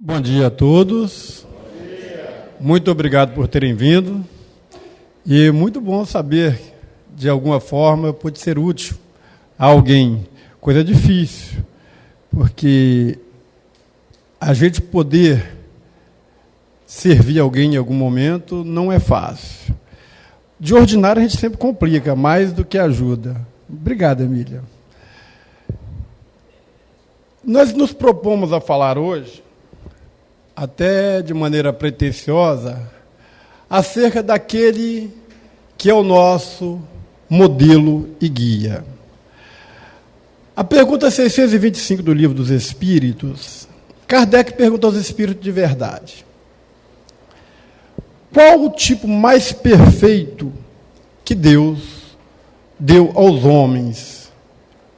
Bom dia a todos. Bom dia. Muito obrigado por terem vindo. E muito bom saber, de alguma forma, eu pude ser útil a alguém. Coisa difícil, porque a gente poder servir alguém em algum momento não é fácil. De ordinário, a gente sempre complica, mais do que ajuda. Obrigado, Emília. Nós nos propomos a falar hoje, até de maneira pretensiosa, acerca daquele que é o nosso modelo e guia. A pergunta 625 do Livro dos Espíritos, Kardec pergunta aos espíritos de verdade: qual o tipo mais perfeito que Deus deu aos homens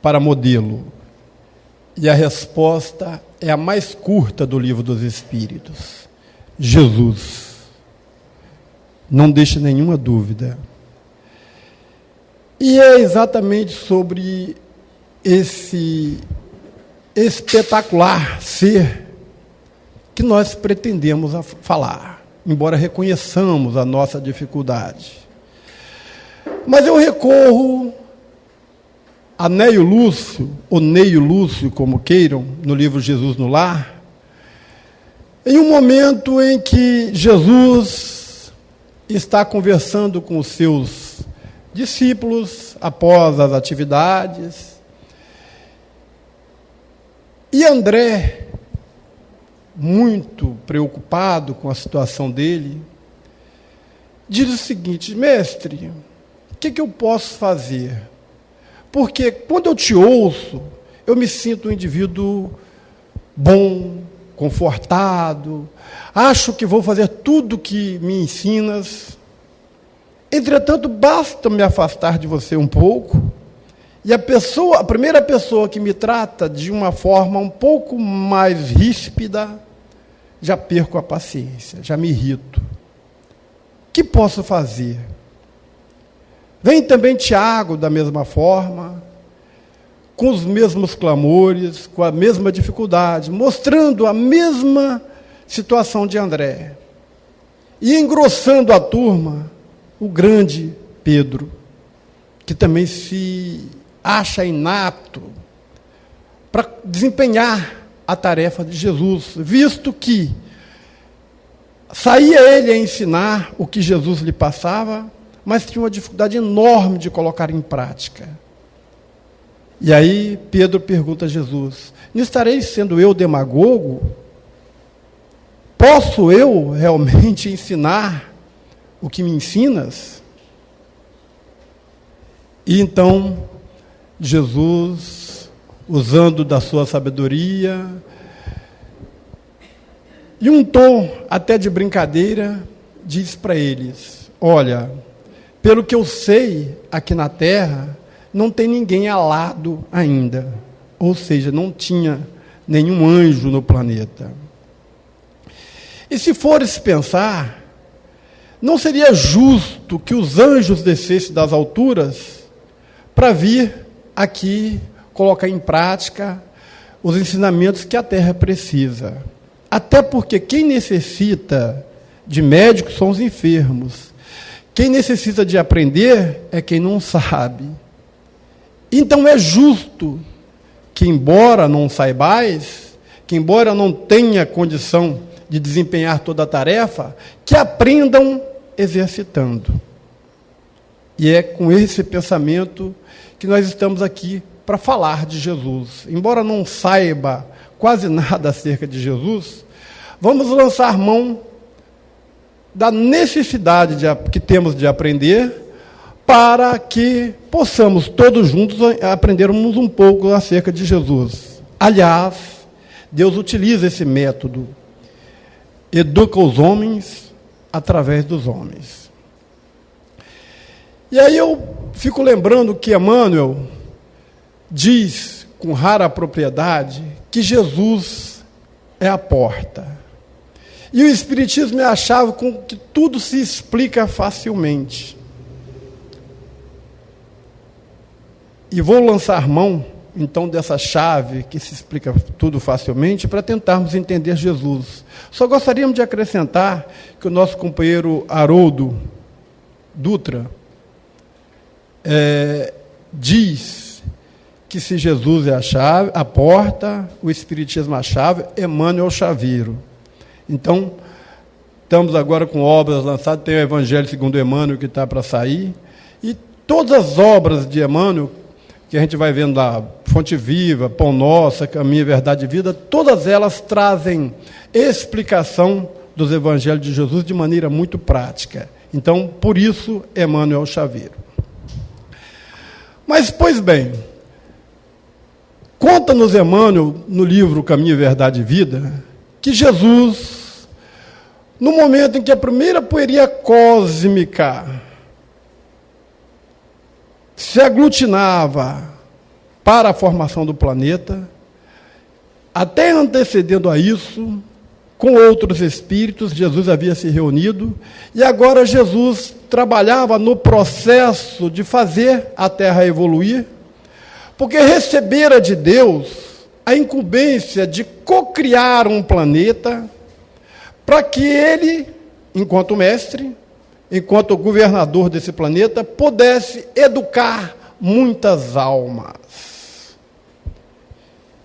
para modelo? E a resposta é a mais curta do Livro dos Espíritos: Jesus. Não deixa nenhuma dúvida. E é exatamente sobre esse espetacular ser que nós pretendemos falar, embora reconheçamos a nossa dificuldade. Mas eu recorro a Neio Lúcio, ou Neio Lúcio, como queiram, no livro Jesus no Lar, em um momento em que Jesus está conversando com os seus discípulos após as atividades, e André, muito preocupado com a situação dele, diz o seguinte: mestre, o que eu posso fazer? Porque quando eu te ouço, eu me sinto um indivíduo bom, confortado, acho que vou fazer tudo que me ensinas. Entretanto, basta me afastar de você um pouco, e a primeira pessoa que me trata de uma forma um pouco mais ríspida, já perco a paciência, já me irrito. O que posso fazer? Vem também Tiago, da mesma forma, com os mesmos clamores, com a mesma dificuldade, mostrando a mesma situação de André. E engrossando a turma, o grande Pedro, que também se acha inapto para desempenhar a tarefa de Jesus, visto que saía ele a ensinar o que Jesus lhe passava, mas tinha uma dificuldade enorme de colocar em prática. E aí Pedro pergunta a Jesus: não estarei sendo eu demagogo? Posso eu realmente ensinar o que me ensinas? E então Jesus, usando da sua sabedoria, e um tom até de brincadeira, diz para eles: olha, pelo que eu sei, aqui na Terra, não tem ninguém alado ainda. Ou seja, não tinha nenhum anjo no planeta. E se fores pensar, não seria justo que os anjos descessem das alturas para vir aqui colocar em prática os ensinamentos que a Terra precisa. Até porque quem necessita de médicos são os enfermos. Quem necessita de aprender é quem não sabe. Então é justo que, embora não saibais, que embora não tenha condição de desempenhar toda a tarefa, que aprendam exercitando. E é com esse pensamento que nós estamos aqui para falar de Jesus. Embora não saiba quase nada acerca de Jesus, vamos lançar mão da necessidade que temos de aprender, para que possamos todos juntos aprendermos um pouco acerca de Jesus. Aliás, Deus utiliza esse método, educa os homens através dos homens. E aí eu fico lembrando que Emmanuel diz, com rara propriedade, que Jesus é a porta. E o Espiritismo é a chave com que tudo se explica facilmente. E vou lançar mão então, dessa chave que se explica tudo facilmente, para tentarmos entender Jesus. Só gostaríamos de acrescentar que o nosso companheiro Haroldo Dutra diz que se Jesus é a chave, a porta, o Espiritismo a chave, Emmanuel é o chaveiro. Então, estamos agora com obras lançadas, tem o Evangelho segundo Emmanuel que está para sair, e todas as obras de Emmanuel, que a gente vai vendo lá, Fonte Viva, Pão Nosso, Caminho, Verdade e Vida, todas elas trazem explicação dos Evangelhos de Jesus de maneira muito prática. Então, por isso, Emmanuel é o chaveiro. Mas, pois bem, conta-nos Emmanuel, no livro Caminho, Verdade e Vida, que Jesus, no momento em que a primeira poeira cósmica se aglutinava para a formação do planeta, até antecedendo a isso, com outros espíritos, Jesus havia se reunido, e agora Jesus trabalhava no processo de fazer a Terra evoluir, porque recebera de Deus a incumbência de cocriar um planeta, para que ele, enquanto mestre, enquanto governador desse planeta, pudesse educar muitas almas.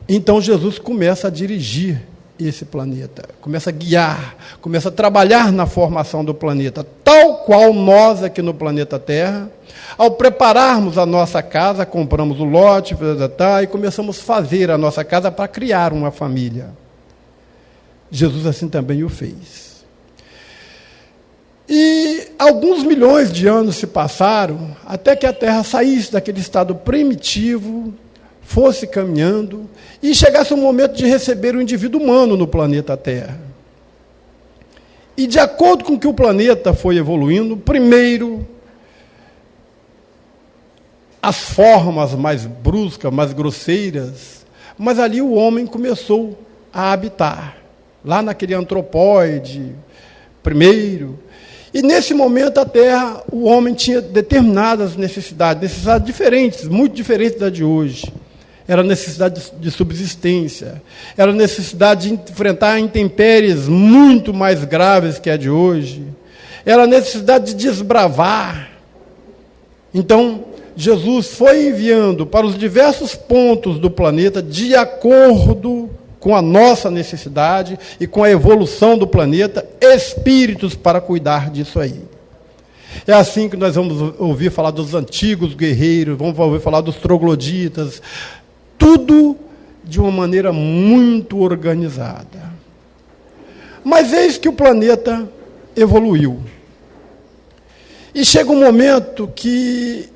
Então Jesus começa a dirigir esse planeta, começa a guiar, começa a trabalhar na formação do planeta, tal qual nós aqui no planeta Terra, ao prepararmos a nossa casa, compramos o lote, e começamos a fazer a nossa casa para criar uma família. Jesus assim também o fez. E alguns milhões de anos se passaram até que a Terra saísse daquele estado primitivo, fosse caminhando e chegasse o momento de receber o indivíduo humano no planeta Terra. E de acordo com que o planeta foi evoluindo, primeiro as formas mais bruscas, mais grosseiras, mas ali o homem começou a habitar, lá naquele antropóide primeiro. E nesse momento a Terra, o homem tinha determinadas necessidades diferentes, muito diferentes da de hoje. Era necessidade de subsistência, era necessidade de enfrentar intempéries muito mais graves que a de hoje, era necessidade de desbravar. Então, Jesus foi enviando para os diversos pontos do planeta, de acordo com a nossa necessidade e com a evolução do planeta, espíritos para cuidar disso aí. É assim que nós vamos ouvir falar dos antigos guerreiros, vamos ouvir falar dos trogloditas, tudo de uma maneira muito organizada. Mas eis que o planeta evoluiu. E chega um momento que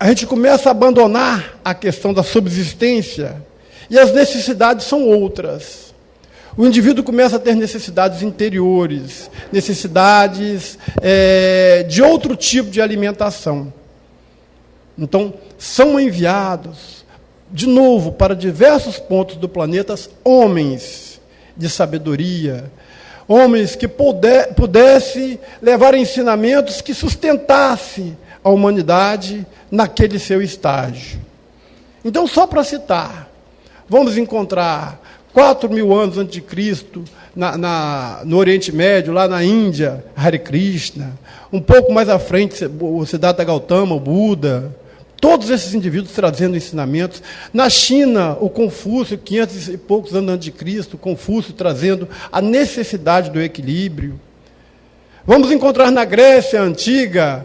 a gente começa a abandonar a questão da subsistência e as necessidades são outras. O indivíduo começa a ter necessidades interiores, necessidades de outro tipo de alimentação. Então, são enviados de novo, para diversos pontos do planeta, homens de sabedoria, homens que pudessem levar ensinamentos que sustentassem a humanidade naquele seu estágio. Então, só para citar, vamos encontrar 4.000 anos antes de Cristo, no Oriente Médio, lá na Índia, Hare Krishna, um pouco mais à frente, o Siddhartha Gautama, o Buda, todos esses indivíduos trazendo ensinamentos. Na China, o Confúcio, 500 e poucos anos antes de Cristo, Confúcio trazendo a necessidade do equilíbrio. Vamos encontrar na Grécia Antiga,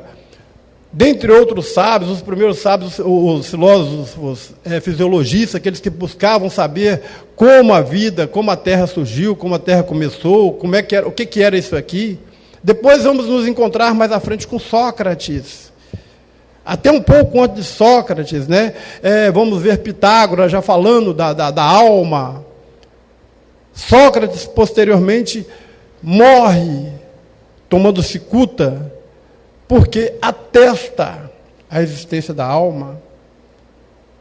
dentre outros sábios, os primeiros sábios, os filósofos, fisiologistas, aqueles que buscavam saber como a vida, como a Terra surgiu, como a Terra começou, como é que era, o que era isso aqui. Depois vamos nos encontrar mais à frente com Sócrates. Até um pouco antes de Sócrates, né? Vamos ver Pitágoras já falando da alma. Sócrates, posteriormente, morre tomando cicuta, porque atesta a existência da alma.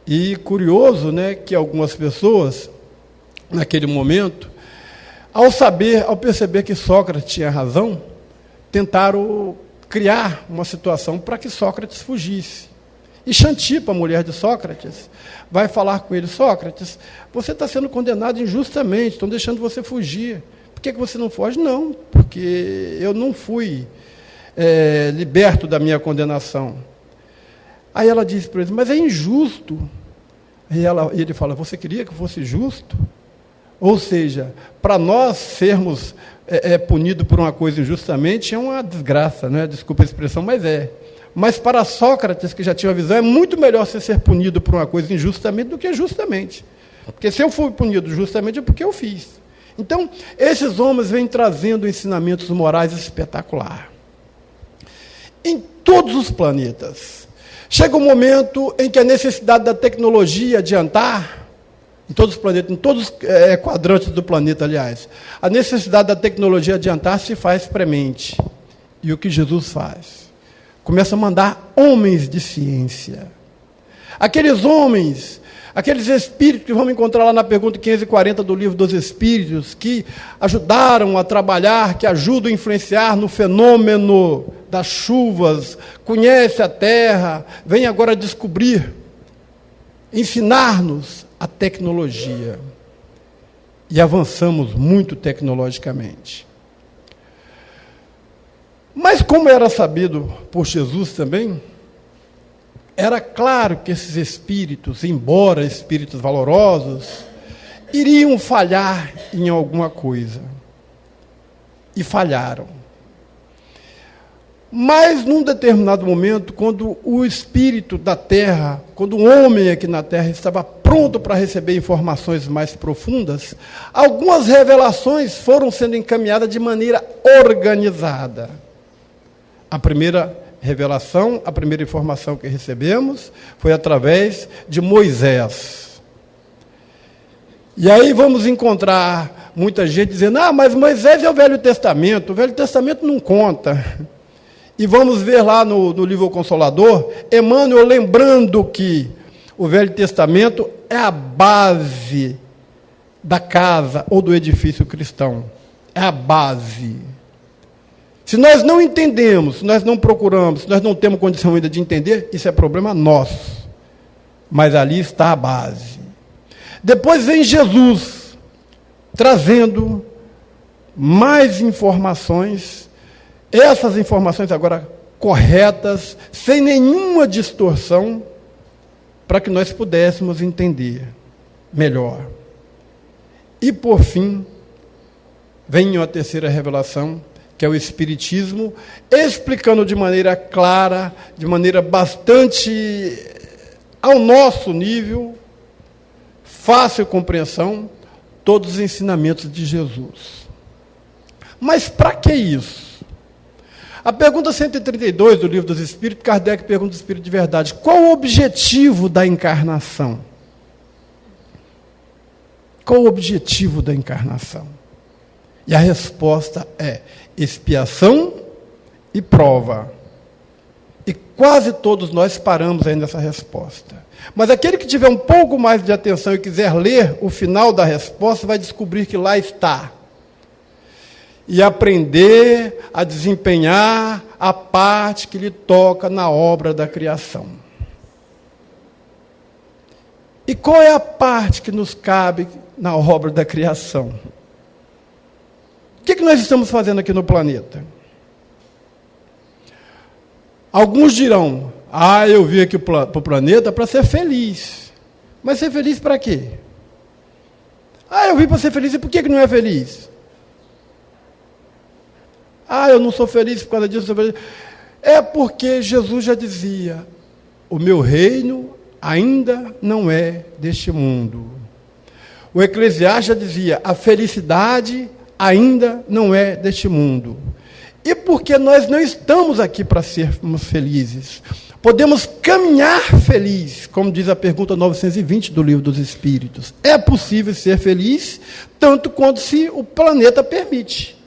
E curioso, né, que algumas pessoas, naquele momento, ao perceber que Sócrates tinha razão, tentaram criar uma situação para que Sócrates fugisse. E Xantipa, a mulher de Sócrates, vai falar com ele: Sócrates, você está sendo condenado injustamente, estão deixando você fugir. Por que você não foge? Não, porque eu não fui liberto da minha condenação. Aí ela diz para ele: mas é injusto. E ele fala: você queria que fosse justo? Ou seja, para nós sermos punidos por uma coisa injustamente é uma desgraça, né? Desculpa a expressão, mas é. Mas para Sócrates, que já tinha uma visão, é muito melhor você ser punido por uma coisa injustamente do que justamente. Porque se eu fui punido justamente é porque eu fiz. Então, esses homens vêm trazendo ensinamentos morais espetaculares. Em todos os planetas. Chega um momento em que a necessidade da tecnologia adiantar, em todos os planetas, em todos os quadrantes do planeta, aliás, a necessidade da tecnologia adiantar se faz premente. E o que Jesus faz? Começa a mandar homens de ciência. Aqueles homens, aqueles espíritos que vamos encontrar lá na pergunta 540 do livro dos Espíritos, que ajudaram a trabalhar, que ajudam a influenciar no fenômeno das chuvas, conhece a Terra, vem agora descobrir, ensinar-nos a tecnologia. E avançamos muito tecnologicamente. Mas como era sabido por Jesus também, era claro que esses espíritos, embora espíritos valorosos, iriam falhar em alguma coisa. E falharam. Mas, num determinado momento, quando o espírito da Terra, quando o homem aqui na Terra estava pronto para receber informações mais profundas, algumas revelações foram sendo encaminhadas de maneira organizada. A primeira revelação, a primeira informação que recebemos foi através de Moisés. E aí vamos encontrar muita gente dizendo: mas Moisés é o Velho Testamento não conta. E vamos ver lá no livro Consolador, Emmanuel lembrando que o Velho Testamento é a base da casa ou do edifício cristão. É a base. Se nós não entendemos, se nós não procuramos, se nós não temos condição ainda de entender, isso é problema nosso. Mas ali está a base. Depois vem Jesus, trazendo mais informações, essas informações agora corretas, sem nenhuma distorção, para que nós pudéssemos entender melhor. E, por fim, vem a terceira revelação, que é o Espiritismo, explicando de maneira clara, de maneira bastante ao nosso nível, fácil compreensão, todos os ensinamentos de Jesus. Mas para que isso? A pergunta 132 do Livro dos Espíritos, Kardec pergunta ao Espírito de Verdade: qual o objetivo da encarnação? Qual o objetivo da encarnação? E a resposta é expiação e prova. E quase todos nós paramos aí nessa resposta. Mas aquele que tiver um pouco mais de atenção e quiser ler o final da resposta, vai descobrir que lá está. E aprender a desempenhar a parte que lhe toca na obra da criação. E qual é a parte que nos cabe na obra da criação? O que nós estamos fazendo aqui no planeta? Alguns dirão: eu vim aqui para o planeta para ser feliz. Mas ser feliz para quê? Eu vim para ser feliz, e por que não é feliz? Eu não sou feliz por causa disso. É porque Jesus já dizia: o meu reino ainda não é deste mundo. O Eclesiastes já dizia: a felicidade ainda não é deste mundo. E porque nós não estamos aqui para sermos felizes, podemos caminhar feliz, como diz a pergunta 920 do Livro dos Espíritos. É possível ser feliz, tanto quanto se o planeta permite.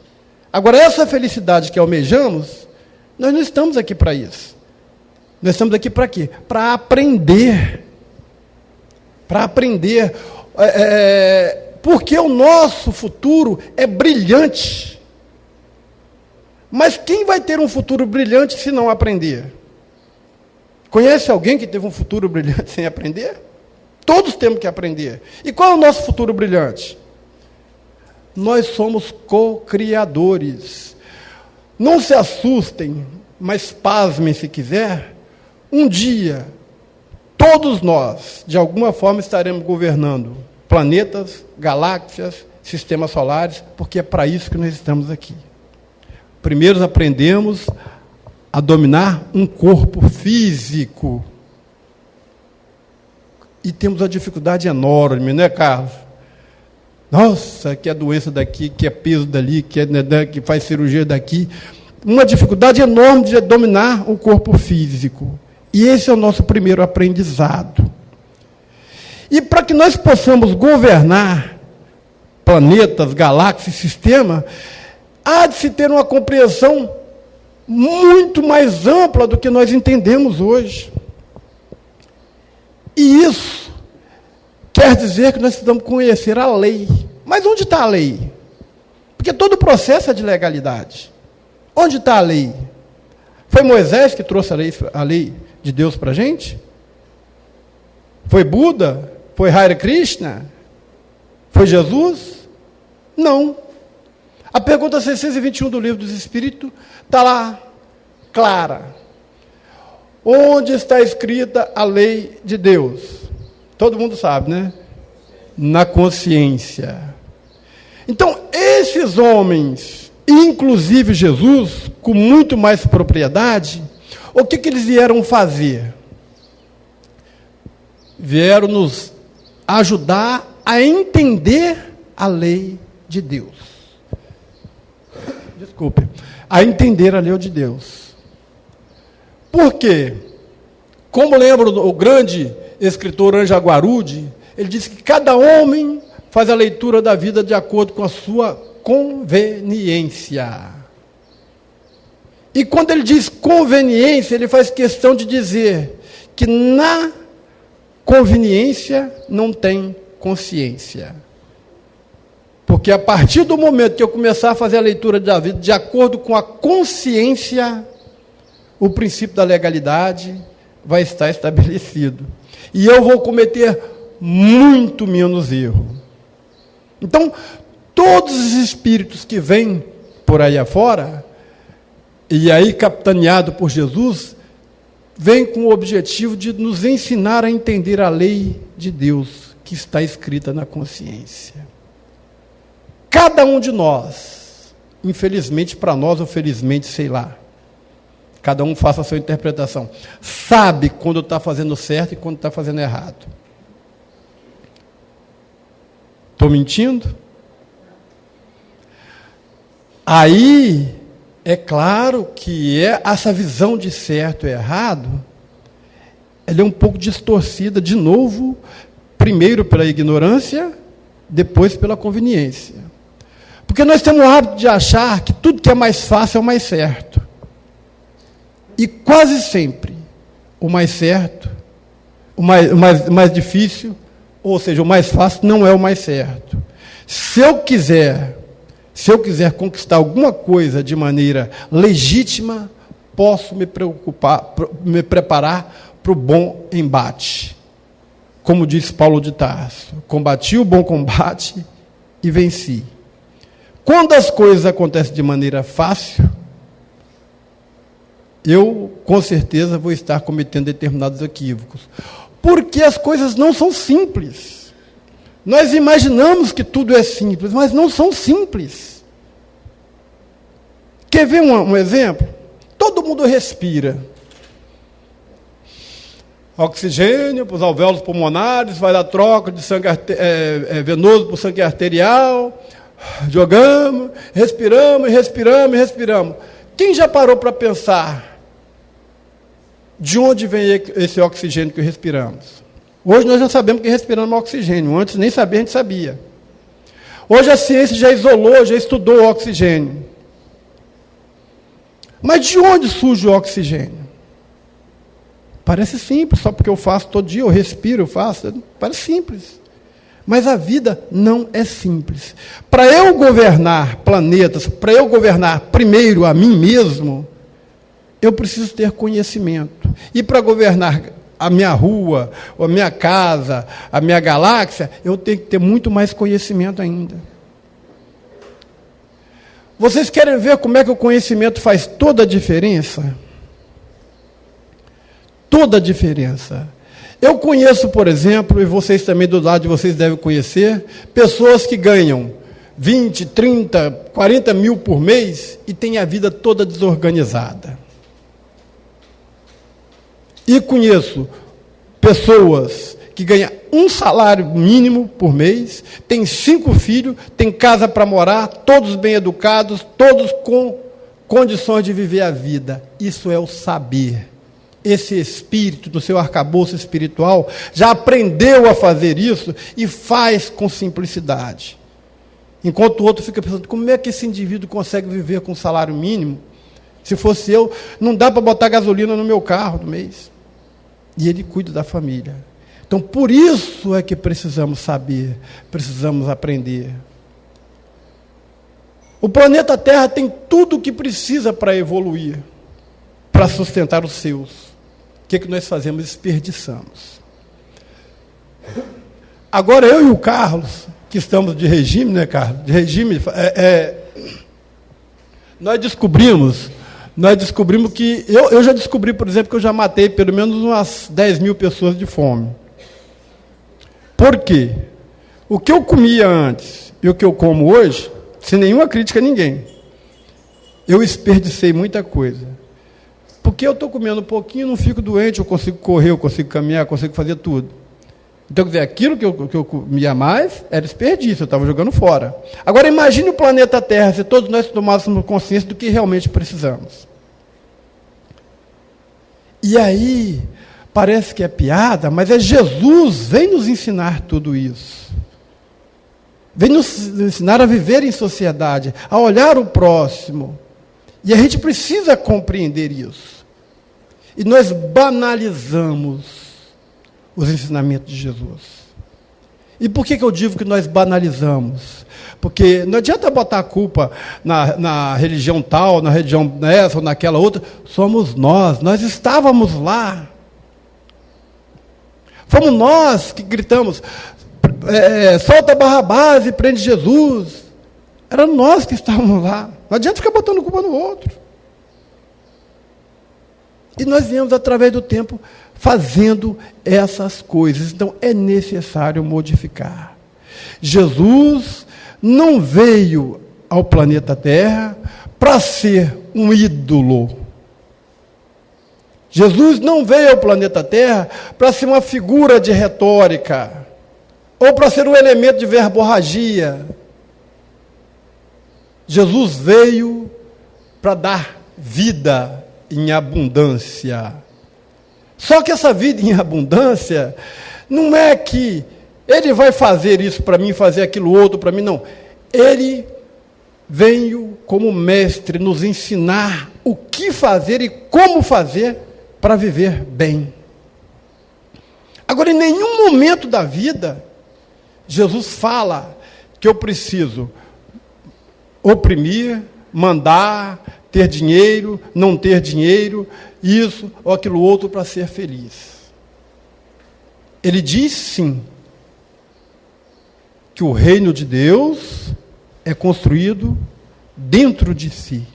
Agora, essa felicidade que almejamos, nós não estamos aqui para isso. Nós estamos aqui para quê? Para aprender. Para aprender. Porque o nosso futuro é brilhante. Mas quem vai ter um futuro brilhante se não aprender? Conhece alguém que teve um futuro brilhante sem aprender? Todos temos que aprender. E qual é o nosso futuro brilhante? Nós somos co-criadores. Não se assustem, mas pasmem se quiser. Um dia, todos nós, de alguma forma, estaremos governando planetas, galáxias, sistemas solares, porque é para isso que nós estamos aqui. Primeiro aprendemos a dominar um corpo físico. E temos uma dificuldade enorme, não é, Carlos? Nossa, que é doença daqui, que é peso dali, que faz cirurgia daqui. Uma dificuldade enorme de dominar o corpo físico. E esse é o nosso primeiro aprendizado. E para que nós possamos governar planetas, galáxias, sistema, há de se ter uma compreensão muito mais ampla do que nós entendemos hoje. E isso quer dizer que nós precisamos conhecer a lei. Mas onde está a lei? Porque todo o processo é de legalidade. Onde está a lei? Foi Moisés que trouxe a lei de Deus para a gente? Foi Buda? Foi Hare Krishna? Foi Jesus? Não. A pergunta 621 do Livro dos Espíritos está lá, clara. Onde está escrita a lei de Deus? Todo mundo sabe, né? Na consciência. Então, esses homens, inclusive Jesus, com muito mais propriedade, o que eles vieram fazer? Vieram nos ajudar a entender a lei de Deus. Desculpe. A entender a lei de Deus. Por quê? Como lembra o grande escritor Anja Guarudi, ele disse que cada homem faz a leitura da vida de acordo com a sua conveniência. E quando ele diz conveniência, ele faz questão de dizer que na conveniência não tem consciência. Porque a partir do momento que eu começar a fazer a leitura da vida de acordo com a consciência, o princípio da legalidade vai estar estabelecido. E eu vou cometer muito menos erro. Então, todos os espíritos que vêm por aí afora, e aí capitaneado por Jesus, vêm com o objetivo de nos ensinar a entender a lei de Deus, que está escrita na consciência. Cada um de nós, infelizmente para nós, ou felizmente, sei lá, cada um faça a sua interpretação, sabe quando está fazendo certo e quando está fazendo errado. Estou mentindo? Aí, é claro que essa visão de certo e errado, ela é um pouco distorcida, de novo, primeiro pela ignorância, depois pela conveniência. Porque nós temos o hábito de achar que tudo que é mais fácil é o mais certo. E quase sempre, o mais certo, o mais difícil, ou seja, o mais fácil não é o mais certo. Se eu quiser conquistar alguma coisa de maneira legítima, posso me preparar para o bom embate. Como disse Paulo de Tarso, combati o bom combate e venci. Quando as coisas acontecem de maneira fácil, eu, com certeza, vou estar cometendo determinados equívocos. Porque as coisas não são simples. Nós imaginamos que tudo é simples, mas não são simples. Quer ver um exemplo? Todo mundo respira. Oxigênio para os alvéolos pulmonares, vai dar troca de sangue venoso por sangue arterial, jogamos, respiramos. Quem já parou para pensar de onde vem esse oxigênio que respiramos? Hoje nós já sabemos que respiramos oxigênio, antes nem sabia, a gente sabia. Hoje a ciência já isolou, já estudou o oxigênio. Mas de onde surge o oxigênio? Parece simples, só porque eu faço todo dia, eu respiro, eu faço, parece simples. Mas a vida não é simples. Para eu governar planetas, para eu governar primeiro a mim mesmo, eu preciso ter conhecimento. E para governar a minha rua, a minha casa, a minha galáxia, eu tenho que ter muito mais conhecimento ainda. Vocês querem ver como é que o conhecimento faz toda a diferença? Toda a diferença. Eu conheço, por exemplo, e vocês também do lado de vocês devem conhecer, pessoas que ganham 20, 30, 40 mil por mês e têm a vida toda desorganizada. E conheço pessoas que ganham um salário mínimo por mês, têm 5 filhos, têm casa para morar, todos bem educados, todos com condições de viver a vida. Isso é o saber. Esse espírito do seu arcabouço espiritual já aprendeu a fazer isso e faz com simplicidade. Enquanto o outro fica pensando, como é que esse indivíduo consegue viver com salário mínimo? Se fosse eu, não dá para botar gasolina no meu carro do mês. E ele cuida da família. Então, por isso é que precisamos saber, precisamos aprender. O planeta Terra tem tudo o que precisa para evoluir, para sustentar os seus. O que nós fazemos? Desperdiçamos. Agora, eu e o Carlos, que estamos de regime, né, Carlos? De regime, nós descobrimos que, eu já descobri, por exemplo, que eu já matei pelo menos umas 10 mil pessoas de fome. Por quê? O que eu comia antes e o que eu como hoje, sem nenhuma crítica a ninguém, eu desperdicei muita coisa. Porque eu estou comendo um pouquinho, não fico doente, eu consigo correr, eu consigo caminhar, eu consigo fazer tudo. Então, quer dizer, aquilo que eu comia mais era desperdício, eu estava jogando fora. Agora, imagine o planeta Terra, se todos nós tomássemos consciência do que realmente precisamos. E aí, parece que é piada, mas é Jesus, vem nos ensinar tudo isso. Vem nos ensinar a viver em sociedade, a olhar o próximo. E a gente precisa compreender isso. E nós banalizamos os ensinamentos de Jesus. E por que eu digo que nós banalizamos? Porque não adianta botar a culpa na religião tal, na religião nessa ou naquela outra. Somos nós estávamos lá. Fomos nós que gritamos, solta Barrabás e prende Jesus. Era nós que estávamos lá. Não adianta ficar botando culpa no outro. E nós viemos, através do tempo, fazendo essas coisas. Então, é necessário modificar. Jesus não veio ao planeta Terra para ser um ídolo. Jesus não veio ao planeta Terra para ser uma figura de retórica, ou para ser um elemento de verborragia. Jesus veio para dar vida em abundância. Só que essa vida em abundância não é que ele vai fazer isso para mim, fazer aquilo outro para mim, não. Ele veio como mestre nos ensinar o que fazer e como fazer para viver bem. Agora, em nenhum momento da vida, Jesus fala que eu preciso oprimir, mandar, ter dinheiro, não ter dinheiro, isso ou aquilo outro para ser feliz. Ele diz sim, que o reino de Deus é construído dentro de si.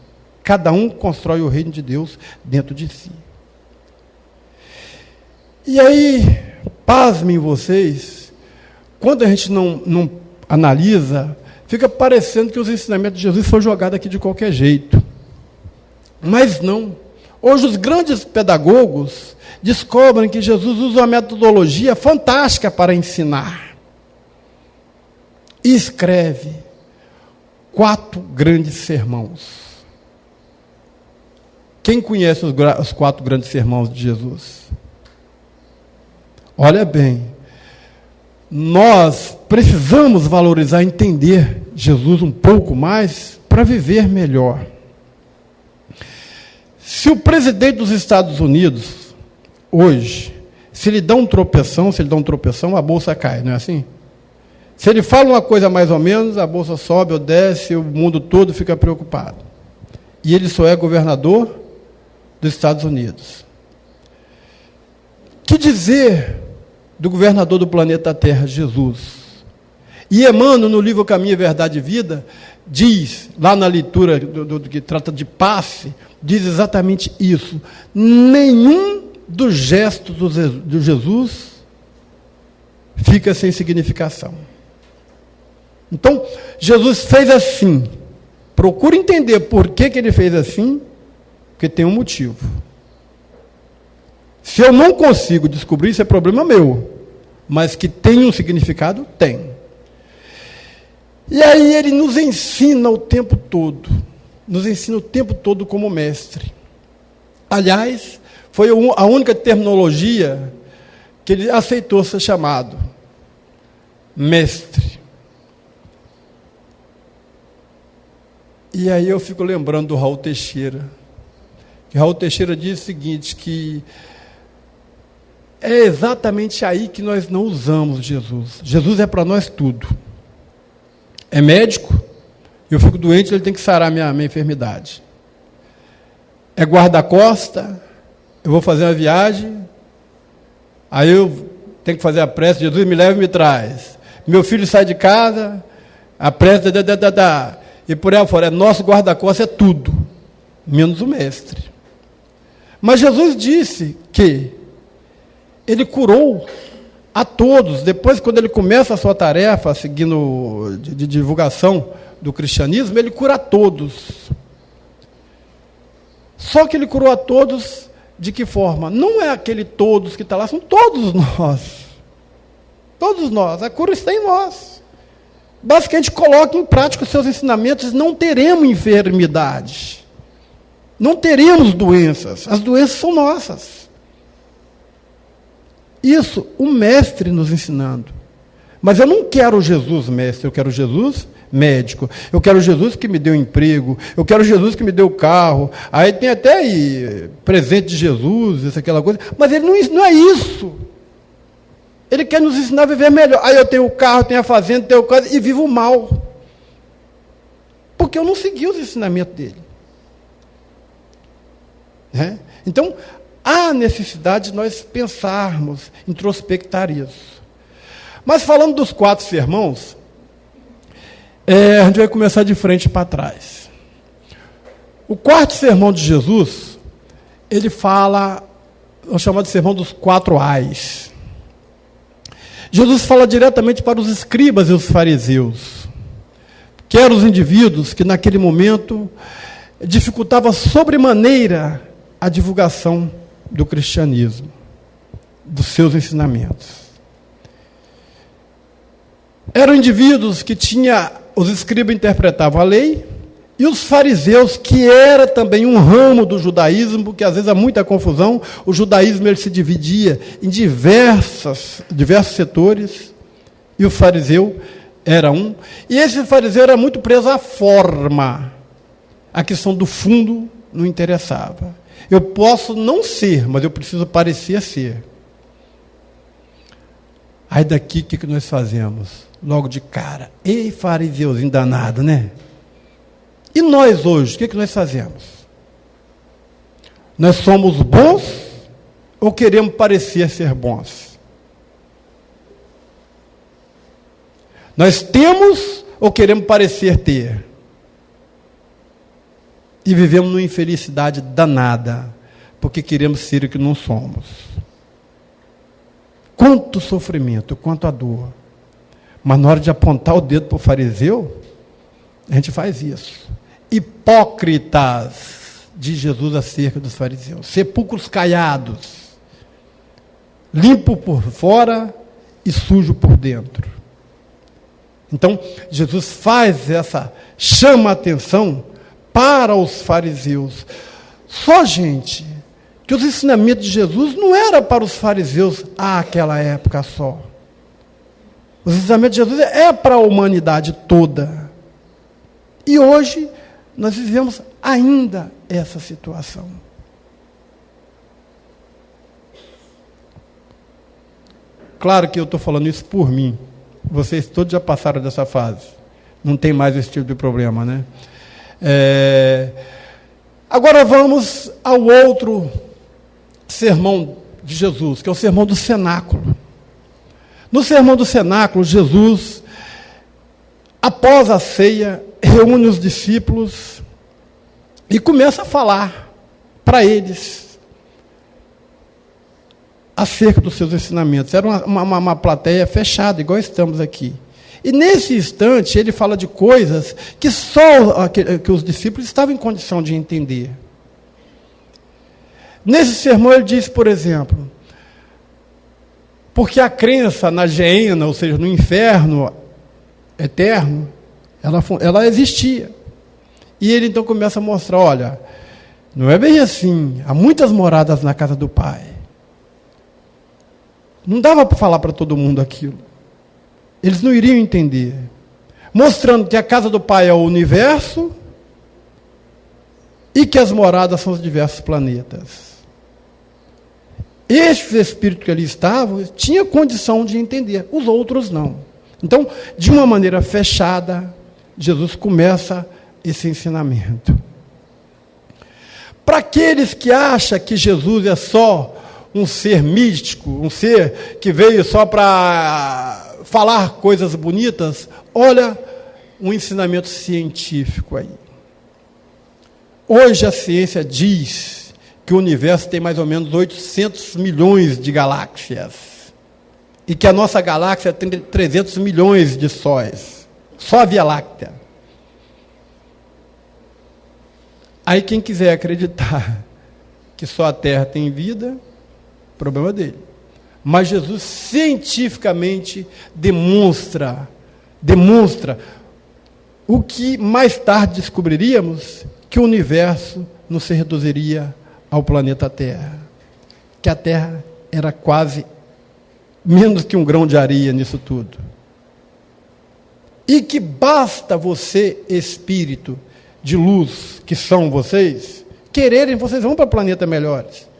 Cada um constrói o reino de Deus dentro de si. E aí, pasmem vocês, quando a gente não analisa, fica parecendo que os ensinamentos de Jesus foram jogados aqui de qualquer jeito. Mas não. Hoje os grandes pedagogos descobrem que Jesus usa uma metodologia fantástica para ensinar. E escreve 4 grandes sermãos. Quem conhece os 4 grandes sermãos de Jesus? Olha bem, nós precisamos valorizar, entender Jesus um pouco mais para viver melhor. Se o presidente dos Estados Unidos, hoje, se ele dá um tropeção, a bolsa cai, não é assim? Se ele fala uma coisa mais ou menos, a bolsa sobe ou desce, o mundo todo fica preocupado. E ele só é governador dos Estados Unidos. Que dizer do governador do planeta Terra, Jesus? E Emmanuel, no livro Caminho, Verdade e Vida, diz, lá na leitura do que trata de passe, diz exatamente isso. Nenhum dos gestos do Jesus fica sem significação. Então, Jesus fez assim. Procure entender por que ele fez assim, porque tem um motivo. Se eu não consigo descobrir, isso é problema meu. Mas que tem um significado, tem. E aí ele nos ensina o tempo todo. Nos ensina o tempo todo como mestre. Aliás, foi a única terminologia que ele aceitou ser chamado. Mestre. E aí eu fico lembrando do Raul Teixeira. Que Raul Teixeira diz o seguinte, que é exatamente aí que nós não usamos Jesus. Jesus é para nós tudo. É médico, eu fico doente, ele tem que sarar minha enfermidade. É guarda-costa, eu vou fazer uma viagem, aí eu tenho que fazer a prece, Jesus me leva e me traz. Meu filho sai de casa, a prece, e por aí fora. Nosso guarda-costa é tudo, menos o mestre. Mas Jesus disse que ele curou a todos. Depois, quando ele começa a sua tarefa, seguindo de divulgação do cristianismo, ele cura a todos. Só que ele curou a todos de que forma? Não é aquele todos que está lá, são todos nós. Todos nós. A cura está em nós. Basicamente, coloque em prática os seus ensinamentos, não teremos enfermidade. Não teremos doenças. As doenças são nossas. Isso, o mestre nos ensinando. Mas eu não quero Jesus mestre, eu quero Jesus médico. Eu quero Jesus que me deu emprego. Eu quero Jesus que me deu carro. Aí tem até aí presente de Jesus, essa aquela coisa. Mas ele não é isso. Ele quer nos ensinar a viver melhor. Aí eu tenho o carro, tenho a fazenda, tenho o casa e vivo mal. Porque eu não segui os ensinamentos dele. Né? Então, há necessidade de nós pensarmos, introspectar isso. Mas falando dos 4 sermões, a gente vai começar de frente para trás. O 4º sermão de Jesus, ele fala, vamos chamar de sermão dos 4 Ais. Jesus fala diretamente para os escribas e os fariseus, que eram os indivíduos que naquele momento dificultava sobremaneira a divulgação do cristianismo, dos seus ensinamentos. Eram indivíduos que os escribas interpretavam a lei, e os fariseus, que era também um ramo do judaísmo, porque às vezes há muita confusão, o judaísmo ele se dividia em diversos setores, e o fariseu era um, e esse fariseu era muito preso à forma, a questão do fundo não interessava. Eu posso não ser, mas eu preciso parecer ser. Aí daqui, o que nós fazemos? Logo de cara. Ei, fariseuzinho danado, né? E nós hoje, o que nós fazemos? Nós somos bons ou queremos parecer ser bons? Nós temos ou queremos parecer ter? E vivemos numa infelicidade danada, porque queremos ser o que não somos. Quanto sofrimento, quanto a dor. Mas na hora de apontar o dedo para o fariseu, a gente faz isso. Hipócritas, diz Jesus acerca dos fariseus. Sepulcros caiados, limpo por fora e sujo por dentro. Então, Jesus chama a atenção para os fariseus. Só, gente, que os ensinamentos de Jesus não eram para os fariseus àquela época só. Os ensinamentos de Jesus é para a humanidade toda. E hoje nós vivemos ainda essa situação. Claro que eu estou falando isso por mim. Vocês todos já passaram dessa fase. Não tem mais esse tipo de problema, né? Agora vamos ao outro sermão de Jesus, que é o sermão do cenáculo. No sermão do cenáculo, Jesus, após a ceia, reúne os discípulos e começa a falar para eles acerca dos seus ensinamentos. Era uma plateia fechada, igual estamos aqui. E nesse instante, ele fala de coisas que só que os discípulos estavam em condição de entender. Nesse sermão ele diz, por exemplo, porque a crença na geena, ou seja, no inferno eterno, ela existia. E ele então começa a mostrar, olha, não é bem assim, há muitas moradas na casa do Pai. Não dava para falar para todo mundo aquilo. Eles não iriam entender. Mostrando que a casa do Pai é o universo e que as moradas são os diversos planetas. Estes espíritos que ali estavam tinham condição de entender, os outros não. Então, de uma maneira fechada, Jesus começa esse ensinamento. Para aqueles que acham que Jesus é só um ser místico, um ser que veio só para falar coisas bonitas, olha um ensinamento científico aí. Hoje a ciência diz que o universo tem mais ou menos 800 milhões de galáxias. E que a nossa galáxia tem 300 milhões de sóis. Só a Via Láctea. Aí quem quiser acreditar que só a Terra tem vida, problema dele. Mas Jesus cientificamente demonstra o que mais tarde descobriríamos, que o universo não se reduziria ao planeta Terra. Que a Terra era quase menos que um grão de areia nisso tudo. E que basta você, espírito de luz, que são vocês, quererem, vocês vão para planetas melhores.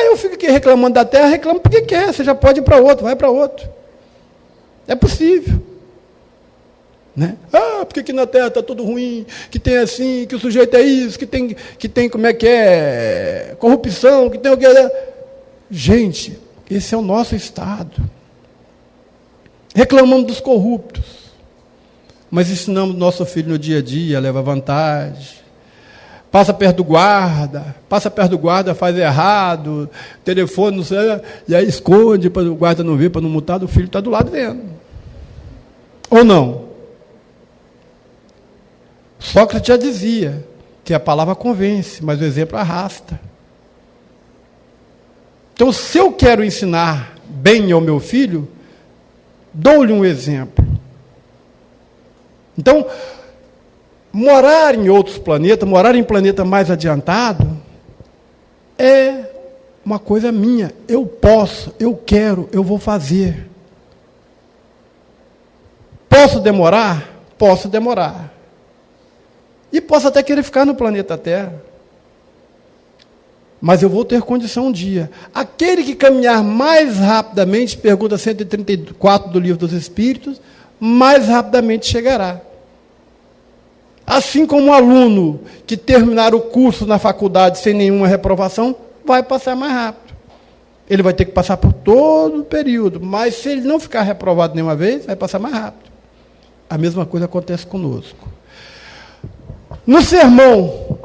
Eu fico aqui reclamando da Terra, reclamo porque quer, você já pode ir para outro, vai para outro. É possível. Né? Porque aqui na Terra está tudo ruim, que tem assim, que o sujeito é isso, que tem como é que é, corrupção, que tem o que é. Gente, esse é o nosso estado. Reclamamos dos corruptos, mas ensinamos nosso filho no dia a dia, leva vantagem. Passa perto do guarda, faz errado, telefone, não sei, e aí esconde para o guarda não ver, para não multar, o filho está do lado vendo. Ou não? Sócrates já dizia que a palavra convence, mas o exemplo arrasta. Então, se eu quero ensinar bem ao meu filho, dou-lhe um exemplo. Então, morar em outros planetas, morar em planeta mais adiantado, é uma coisa minha. Eu posso, eu quero, eu vou fazer. Posso demorar? Posso demorar. E posso até querer ficar no planeta Terra. Mas eu vou ter condição um dia. Aquele que caminhar mais rapidamente, pergunta 134 do Livro dos Espíritos, mais rapidamente chegará. Assim como um aluno que terminar o curso na faculdade sem nenhuma reprovação, vai passar mais rápido. Ele vai ter que passar por todo o período, mas se ele não ficar reprovado nenhuma vez, vai passar mais rápido. A mesma coisa acontece conosco. No sermão,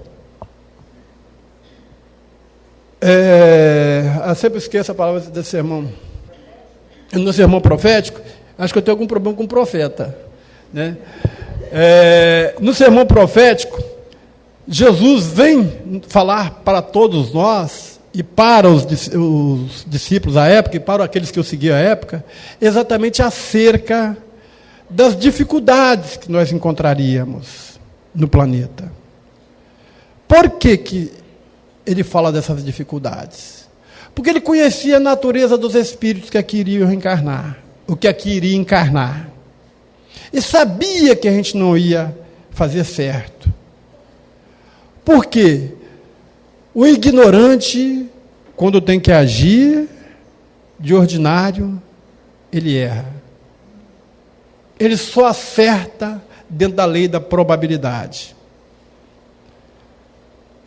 eu sempre esqueço a palavra desse sermão. No sermão profético, acho que eu tenho algum problema com o profeta, né? No sermão profético, Jesus vem falar para todos nós e para os discípulos à época e para aqueles que o seguiam à época, exatamente acerca das dificuldades que nós encontraríamos no planeta. Por que ele fala dessas dificuldades? Porque ele conhecia a natureza dos espíritos que aqui iriam reencarnar, o que aqui iria encarnar. E sabia que a gente não ia fazer certo. Por quê? O ignorante, quando tem que agir, de ordinário, ele erra. Ele só acerta dentro da lei da probabilidade.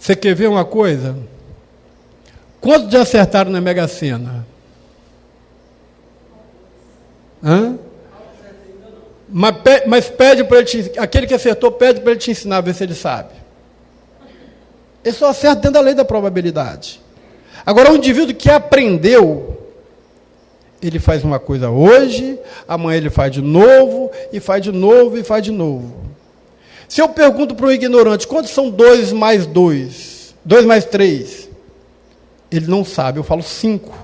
Você quer ver uma coisa? Quantos já acertaram na Mega Sena? Hã? Mas pede para ele, aquele que acertou, pede para ele te ensinar, a ver se ele sabe. Ele só acerta dentro da lei da probabilidade. Agora, o indivíduo que aprendeu, ele faz uma coisa hoje, amanhã ele faz de novo, e faz de novo, e faz de novo. Se eu pergunto para um ignorante, quantos são 2 mais 2? 2 mais 3? Ele não sabe, eu falo 5.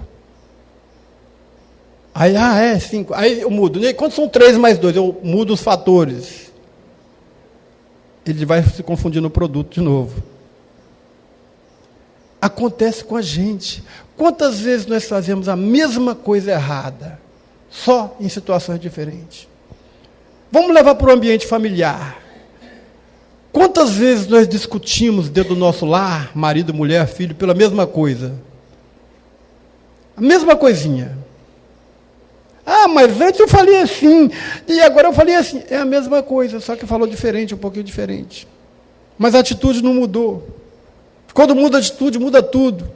Aí, 5. Aí eu mudo. Quantos são 3 mais 2? Eu mudo os fatores. Ele vai se confundir no produto de novo. Acontece com a gente. Quantas vezes nós fazemos a mesma coisa errada, só em situações diferentes? Vamos levar para o ambiente familiar. Quantas vezes nós discutimos dentro do nosso lar, marido, mulher, filho, pela mesma coisa? A mesma coisinha. Mas antes eu falei assim, e agora eu falei assim. É a mesma coisa, só que falou diferente, um pouquinho diferente. Mas a atitude não mudou. Quando muda a atitude, muda tudo.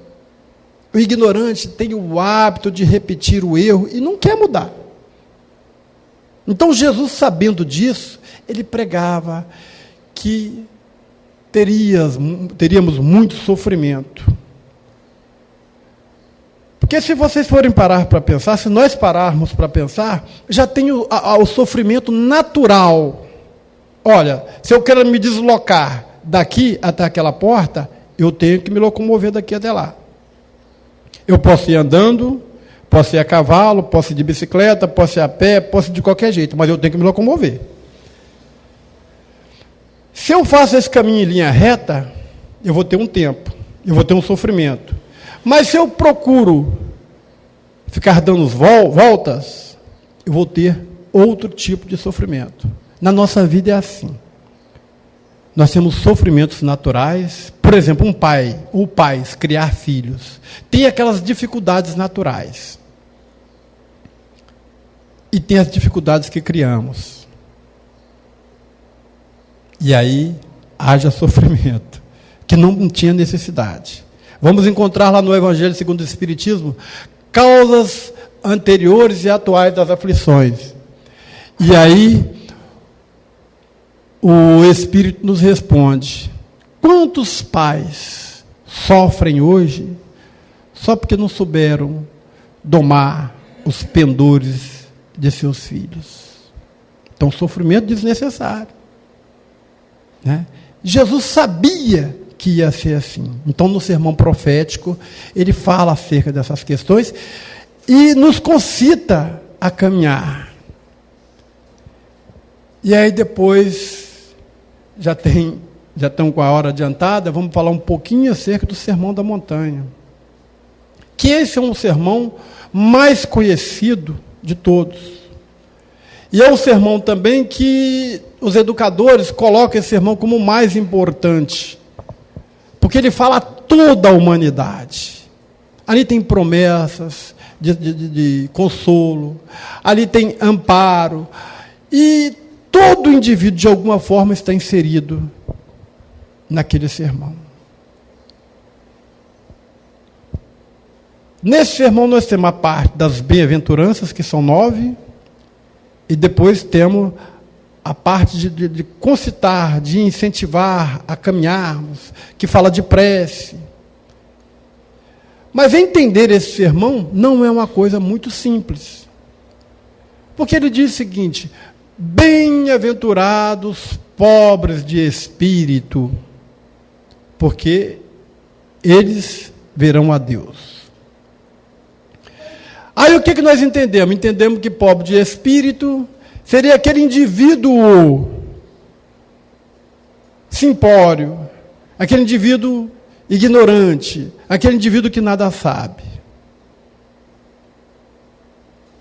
O ignorante tem o hábito de repetir o erro e não quer mudar. Então Jesus, sabendo disso, ele pregava que teríamos muito sofrimento. Porque se vocês forem parar para pensar, se nós pararmos para pensar, já tem o sofrimento natural. Olha, se eu quero me deslocar daqui até aquela porta, eu tenho que me locomover daqui até lá. Eu posso ir andando, posso ir a cavalo, posso ir de bicicleta, posso ir a pé, posso ir de qualquer jeito, mas eu tenho que me locomover. Se eu faço esse caminho em linha reta, eu vou ter um tempo, eu vou ter um sofrimento. Mas se eu procuro ficar dando voltas, eu vou ter outro tipo de sofrimento. Na nossa vida é assim. Nós temos sofrimentos naturais. Por exemplo, um pai ou pais criar filhos tem aquelas dificuldades naturais. E tem as dificuldades que criamos. E aí haja sofrimento, que não tinha necessidade. Vamos encontrar lá no Evangelho segundo o Espiritismo causas anteriores e atuais das aflições. E aí o Espírito nos responde: quantos pais sofrem hoje só porque não souberam domar os pendores de seus filhos? Então, sofrimento desnecessário. Né? Jesus sabia que ia ser assim. Então, no sermão profético, ele fala acerca dessas questões e nos concita a caminhar. E aí depois, já estão com a hora adiantada, vamos falar um pouquinho acerca do Sermão da Montanha. Que esse é um sermão mais conhecido de todos. E é um sermão também que os educadores colocam esse sermão como o mais importante. Porque ele fala a toda a humanidade. Ali tem promessas de consolo, ali tem amparo, e todo indivíduo, de alguma forma, está inserido naquele sermão. Nesse sermão nós temos a parte das bem-aventuranças, que são 9, e depois temos a parte de concitar, de incentivar a caminharmos, que fala de prece. Mas entender esse sermão não é uma coisa muito simples. Porque ele diz o seguinte: bem-aventurados pobres de espírito, porque eles verão a Deus. Aí o que nós entendemos? Entendemos que pobre de espírito seria aquele indivíduo simplório, aquele indivíduo ignorante, aquele indivíduo que nada sabe.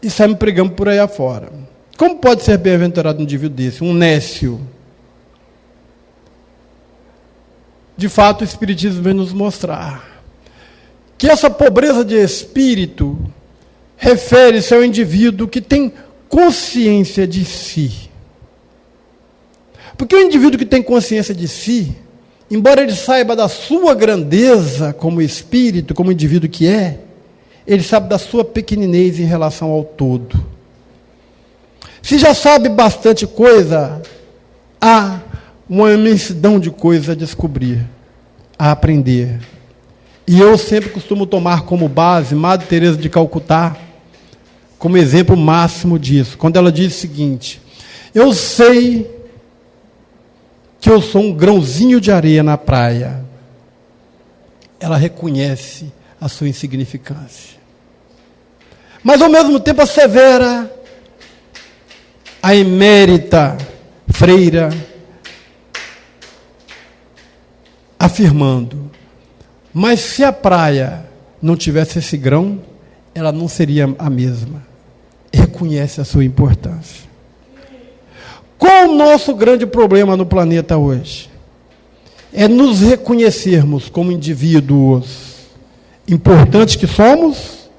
E saímos pregando por aí afora. Como pode ser bem-aventurado um indivíduo desse? Um nécio. De fato, o Espiritismo vem nos mostrar que essa pobreza de espírito refere-se ao indivíduo que tem consciência de si. Porque o indivíduo que tem consciência de si, embora ele saiba da sua grandeza como espírito, como indivíduo que é, ele sabe da sua pequeninez em relação ao todo. Se já sabe bastante coisa, há uma imensidão de coisas a descobrir, a aprender. E eu sempre costumo tomar como base Madre Teresa de Calcutá, como exemplo máximo disso, quando ela diz o seguinte: eu sei que eu sou um grãozinho de areia na praia. Ela reconhece a sua insignificância, mas ao mesmo tempo assevera, a emérita freira, afirmando: mas se a praia não tivesse esse grão, ela não seria a mesma. Reconhece a sua importância. Qual o nosso grande problema no planeta hoje? É nos reconhecermos como indivíduos importantes que somos,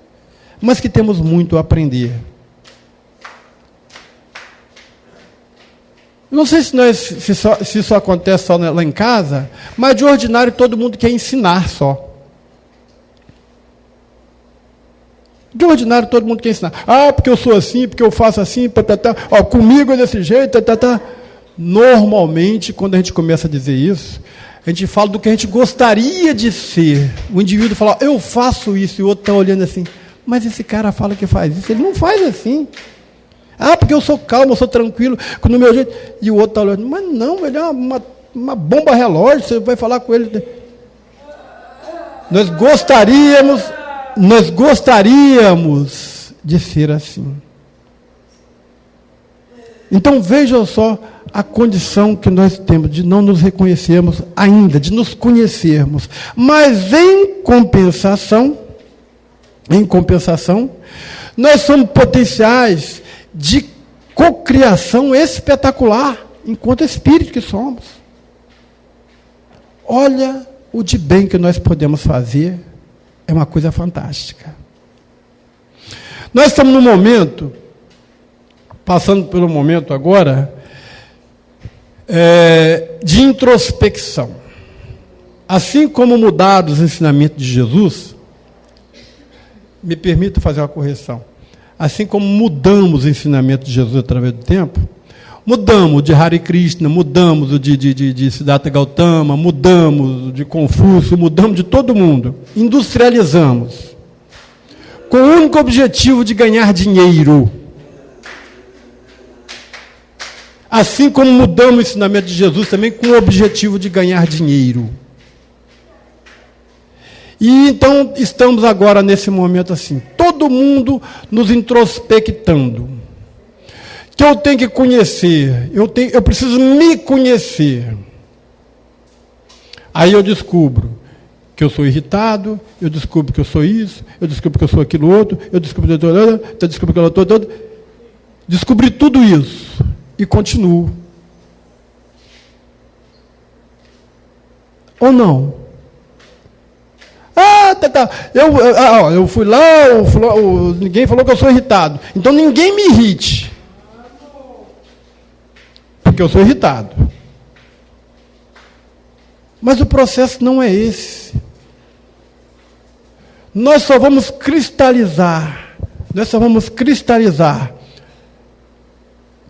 mas que temos muito a aprender. Não sei se isso acontece só lá em casa, mas de ordinário todo mundo quer ensinar só. De ordinário todo mundo quer ensinar. Ah, porque eu sou assim, porque eu faço assim, ó, comigo é desse jeito, Normalmente, quando a gente começa a dizer isso, a gente fala do que a gente gostaria de ser. O indivíduo fala: eu faço isso, e o outro está olhando assim: mas esse cara fala que faz isso, ele não faz assim. Ah, porque eu sou calmo, eu sou tranquilo, no meu jeito. E o outro está olhando: mas não, ele é uma bomba relógio, você vai falar com ele. Nós gostaríamos de ser assim. Então vejam só a condição que nós temos de não nos reconhecermos ainda, de nos conhecermos. Mas em compensação, nós somos potenciais de cocriação espetacular, enquanto espírito que somos. Olha o de bem que nós podemos fazer, é uma coisa fantástica. Nós estamos num momento, passando pelo momento agora, de introspecção. Assim como mudaram os ensinamentos de Jesus, me permita fazer uma correção. Assim como mudamos o ensinamento de Jesus através do tempo, mudamos de Hare Krishna, mudamos de Siddhartha Gautama, mudamos de Confúcio, mudamos de todo mundo, industrializamos, com o único objetivo de ganhar dinheiro. Assim como mudamos o ensinamento de Jesus também com o objetivo de ganhar dinheiro. E então estamos agora nesse momento assim, todo mundo nos introspectando. Que eu tenho que conhecer, eu preciso me conhecer. Aí eu descubro que eu sou irritado, eu descubro que eu sou isso, eu descubro que eu sou aquilo outro, eu descubro que eu estou descobri tudo isso e continuo. Ou não? Eu fui lá, ninguém falou que eu sou irritado. Então ninguém me irrite. Porque eu sou irritado. Mas o processo não é esse. Nós só vamos cristalizar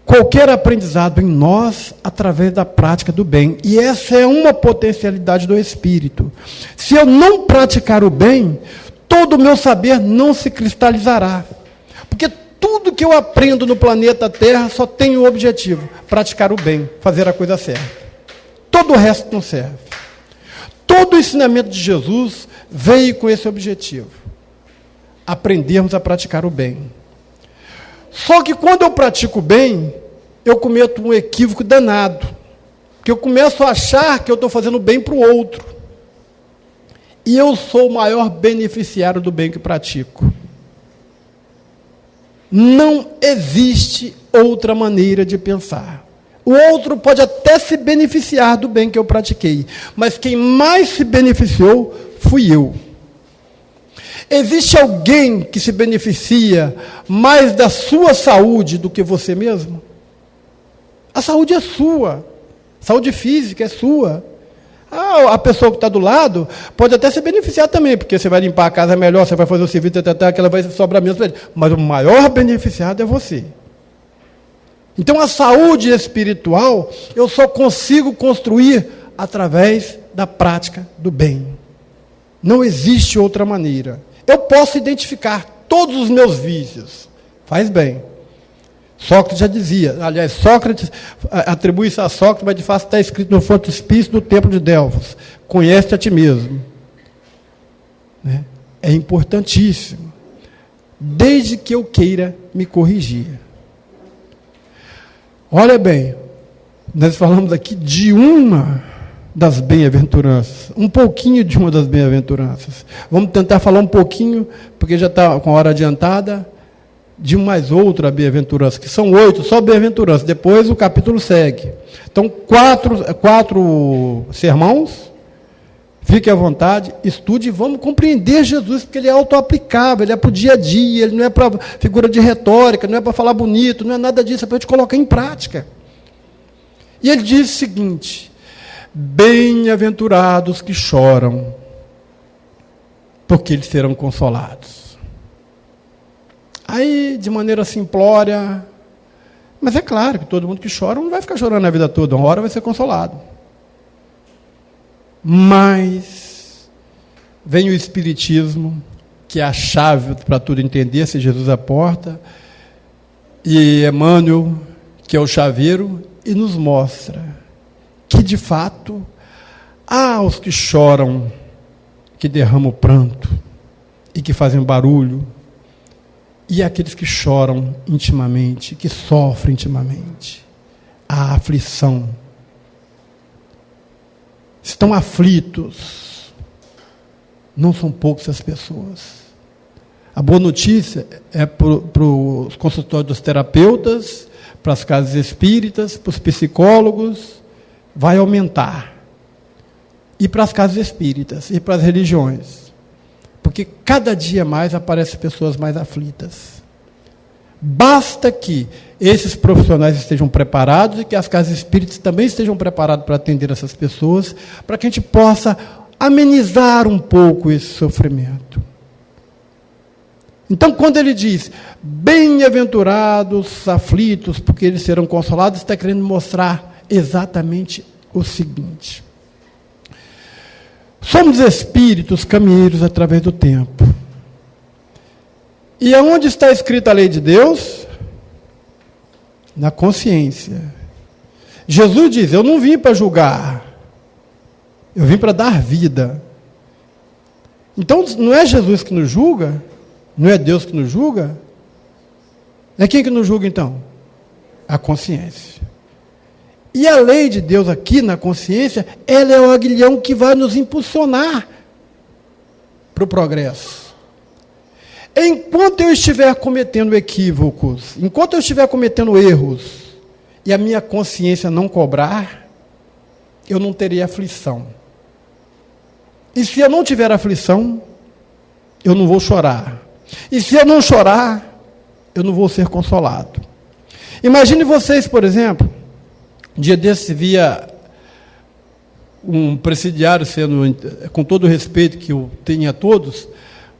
qualquer aprendizado em nós através da prática do bem. E essa é uma potencialidade do espírito. Se eu não praticar o bem, todo o meu saber não se cristalizará. Porque tudo que eu aprendo no planeta Terra só tem o objetivo: praticar o bem, fazer a coisa certa. Todo o resto não serve. Todo o ensinamento de Jesus veio com esse objetivo: aprendermos a praticar o bem. Só que quando eu pratico o bem, eu cometo um equívoco danado, porque eu começo a achar que eu estou fazendo bem para o outro. E eu sou o maior beneficiário do bem que pratico. Não existe outra maneira de pensar. O outro pode até se beneficiar do bem que eu pratiquei, mas quem mais se beneficiou fui eu. Existe alguém que se beneficia mais da sua saúde do que você mesmo? A saúde é sua. A saúde física é sua. A pessoa que está do lado pode até se beneficiar também, porque você vai limpar a casa melhor, você vai fazer o serviço, aquela vai sobrar menos para ele. Mas o maior beneficiado é você. Então a saúde espiritual eu só consigo construir através da prática do bem. Não existe outra maneira. Eu posso identificar todos os meus vícios. Faz bem. Sócrates já dizia, aliás, Sócrates atribui isso a Sócrates, mas de fato está escrito no frontispício do templo de Delfos. Conhece a ti mesmo. Né? É importantíssimo. Desde que eu queira me corrigir. Olha bem, nós falamos aqui de uma das bem-aventuranças, um pouquinho de uma das bem-aventuranças. Vamos tentar falar um pouquinho, porque já está com a hora adiantada, de mais outra bem-aventurança, que são 8, só bem-aventuranças. Depois o capítulo segue. Então, quatro sermãos. Fique à vontade, estude e vamos compreender Jesus, porque ele é autoaplicável, ele é para o dia a dia, ele não é para figura de retórica, não é para falar bonito, não é nada disso, é para a gente colocar em prática. E ele diz o seguinte: bem-aventurados que choram, porque eles serão consolados. Aí, de maneira simplória, mas é claro que todo mundo que chora não vai ficar chorando a vida toda, uma hora vai ser consolado. Mas vem o Espiritismo, que é a chave para tudo entender, se Jesus é a porta, e Emmanuel, que é o chaveiro, e nos mostra que, de fato, há os que choram, que derramam pranto, e que fazem barulho, e aqueles que choram intimamente, que sofrem intimamente, a aflição. Estão aflitos. Não são poucas as pessoas. A boa notícia é para os consultórios dos terapeutas, para as casas espíritas, para os psicólogos, vai aumentar. E para as casas espíritas, e para as religiões. Porque cada dia mais aparecem pessoas mais aflitas. Basta que esses profissionais estejam preparados e que as casas espíritas também estejam preparadas para atender essas pessoas, para que a gente possa amenizar um pouco esse sofrimento. Então, quando ele diz, bem-aventurados aflitos, porque eles serão consolados, está querendo mostrar exatamente o seguinte: somos espíritos caminheiros através do tempo. E aonde está escrita a lei de Deus? Na consciência. Jesus diz, eu não vim para julgar, eu vim para dar vida. Então, não é Jesus que nos julga? Não é Deus que nos julga? É quem que nos julga, então? A consciência. E a lei de Deus aqui na consciência, ela é o aguilhão que vai nos impulsionar para o progresso. Enquanto eu estiver cometendo equívocos, enquanto eu estiver cometendo erros, e a minha consciência não cobrar, eu não terei aflição. E se eu não tiver aflição, eu não vou chorar. E se eu não chorar, eu não vou ser consolado. Imagine vocês, por exemplo, um dia desse via um presidiário sendo, com todo o respeito que eu tenho a todos,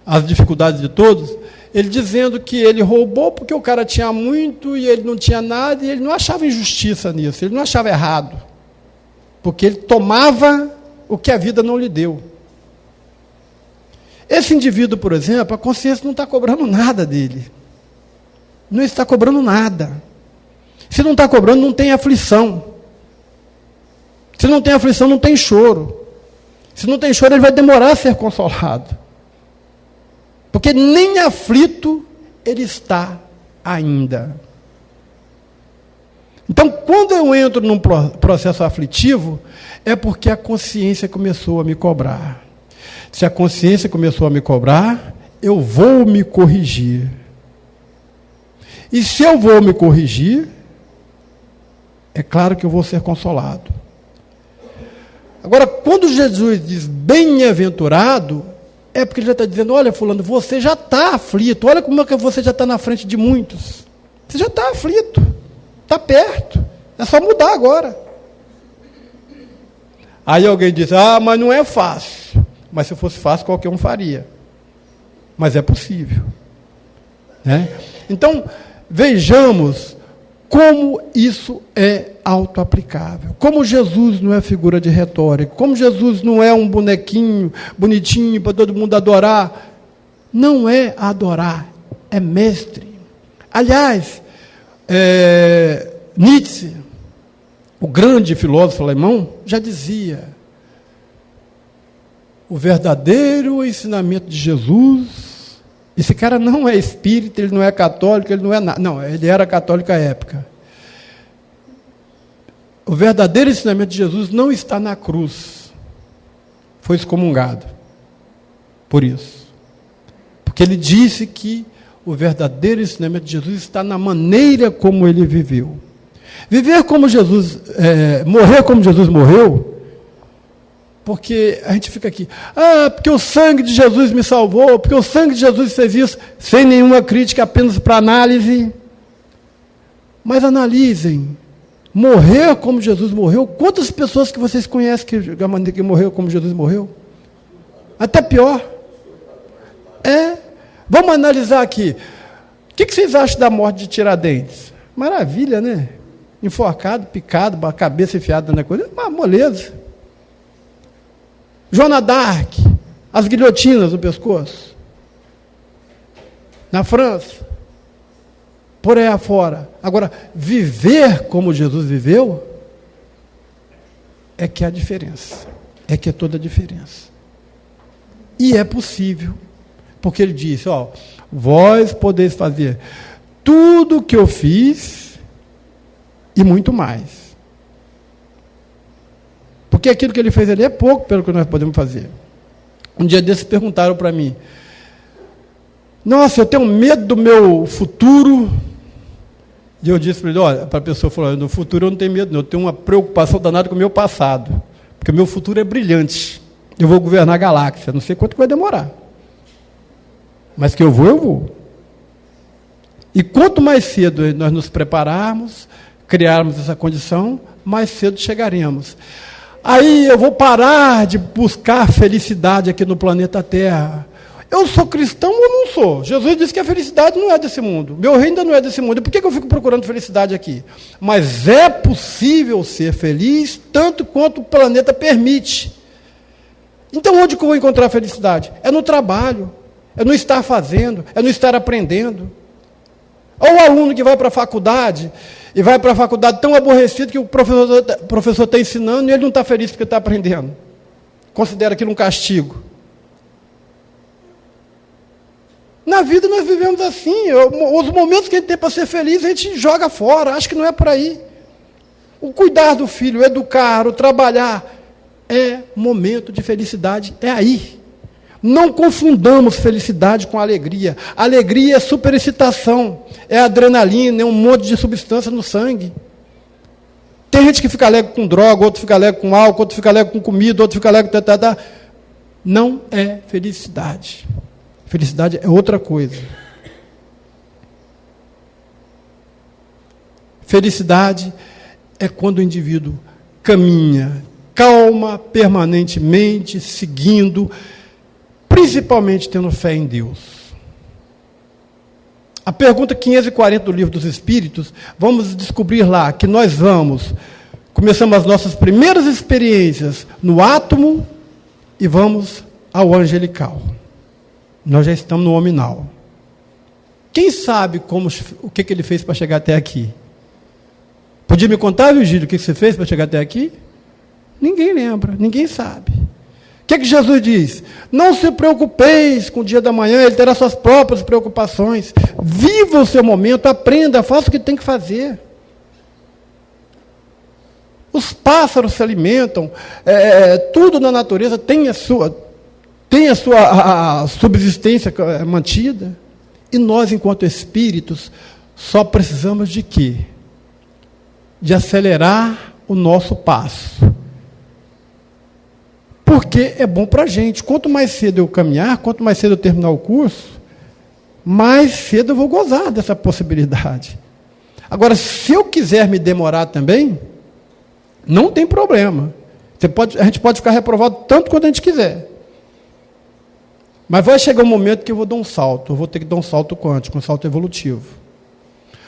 as dificuldades de todos, ele dizendo que ele roubou porque o cara tinha muito e ele não tinha nada, e ele não achava injustiça nisso, ele não achava errado, porque ele tomava o que a vida não lhe deu. Esse indivíduo, por exemplo, a consciência não está cobrando nada dele. Não está cobrando nada. Se não está cobrando, não tem aflição. Se não tem aflição, não tem choro. Se não tem choro, ele vai demorar a ser consolado. Porque nem aflito ele está ainda. Então, quando eu entro num processo aflitivo, é porque a consciência começou a me cobrar. Se a consciência começou a me cobrar, eu vou me corrigir. E se eu vou me corrigir, é claro que eu vou ser consolado. Agora, quando Jesus diz bem-aventurado, é porque ele já está dizendo, olha, fulano, você já está aflito, olha como é que você já está na frente de muitos. Você já está aflito, está perto, é só mudar agora. Aí alguém diz, mas não é fácil. Mas se fosse fácil, qualquer um faria. Mas é possível. Né? Então, vejamos como isso é autoaplicável. Como Jesus não é figura de retórica. Como Jesus não é um bonequinho bonitinho para todo mundo adorar. Não é adorar, é mestre. Aliás, Nietzsche, o grande filósofo alemão, já dizia: o verdadeiro ensinamento de Jesus. Esse cara não é espírita, ele não é católico, ele não é nada. Não, ele era católico à época. O verdadeiro ensinamento de Jesus não está na cruz. Foi excomungado. Por isso. Porque ele disse que o verdadeiro ensinamento de Jesus está na maneira como ele viveu. Viver como Jesus, morrer como Jesus morreu, porque a gente fica aqui, porque o sangue de Jesus me salvou, porque o sangue de Jesus fez isso, sem nenhuma crítica, apenas para análise. Mas analisem, morrer como Jesus morreu, quantas pessoas que vocês conhecem que morreu como Jesus morreu? Até pior. Vamos analisar aqui. O que vocês acham da morte de Tiradentes? Maravilha, né? Enforcado, picado, a cabeça enfiada na coisa, uma moleza. Joana d'Arc, as guilhotinas no pescoço. Na França, por aí afora. Agora, viver como Jesus viveu, é que é a diferença. É que é toda a diferença. E é possível. Porque ele disse, vós podeis fazer tudo o que eu fiz e muito mais. Porque aquilo que ele fez ali é pouco pelo que nós podemos fazer. Um dia desses perguntaram para mim, nossa, eu tenho medo do meu futuro. E eu disse para ele, olha, para a pessoa falar, no futuro eu não tenho medo, não, eu tenho uma preocupação danada com o meu passado. Porque o meu futuro é brilhante. Eu vou governar a galáxia, não sei quanto vai demorar. Mas que eu vou. E quanto mais cedo nós nos prepararmos, criarmos essa condição, mais cedo chegaremos. Aí eu vou parar de buscar felicidade aqui no planeta Terra. Eu sou cristão ou não sou? Jesus disse que a felicidade não é desse mundo. Meu reino ainda não é desse mundo. E por que eu fico procurando felicidade aqui? Mas é possível ser feliz tanto quanto o planeta permite. Então onde que eu vou encontrar felicidade? É no trabalho. É no estar fazendo, é no estar aprendendo. Ou o aluno que vai para a faculdade, e vai para a faculdade tão aborrecido que o professor está ensinando e ele não está feliz porque está aprendendo. Considera aquilo um castigo. Na vida nós vivemos assim. Os momentos que a gente tem para ser feliz, a gente joga fora. Acho que não é por aí. O cuidar do filho, o educar, o trabalhar, é momento de felicidade, é aí. Não confundamos felicidade com alegria. Alegria é superexcitação, é adrenalina, é um monte de substância no sangue. Tem gente que fica alegre com droga, outro fica alegre com álcool, outro fica alegre com comida, outro fica alegre com... Não é felicidade. Felicidade é outra coisa. Felicidade é quando o indivíduo caminha calma, permanentemente, seguindo, principalmente tendo fé em Deus. A pergunta 540 do Livro dos Espíritos, vamos descobrir lá que nós começamos as nossas primeiras experiências no átomo e vamos ao angelical. Nós já estamos no hominal. Quem sabe o que ele fez para chegar até aqui? Podia me contar, Virgílio, o que você fez para chegar até aqui? Ninguém lembra, ninguém sabe. O que Jesus diz? Não se preocupeis com o dia da manhã, ele terá suas próprias preocupações. Viva o seu momento, aprenda, faça o que tem que fazer. Os pássaros se alimentam, tudo na natureza tem a sua subsistência mantida. E nós, enquanto espíritos, só precisamos de quê? De acelerar o nosso passo. Porque é bom para a gente. Quanto mais cedo eu caminhar, quanto mais cedo eu terminar o curso, mais cedo eu vou gozar dessa possibilidade. Agora, se eu quiser me demorar também, não tem problema. A gente pode ficar reprovado tanto quanto a gente quiser. Mas vai chegar um momento que eu vou dar um salto. Eu vou ter que dar um salto quântico, um salto evolutivo.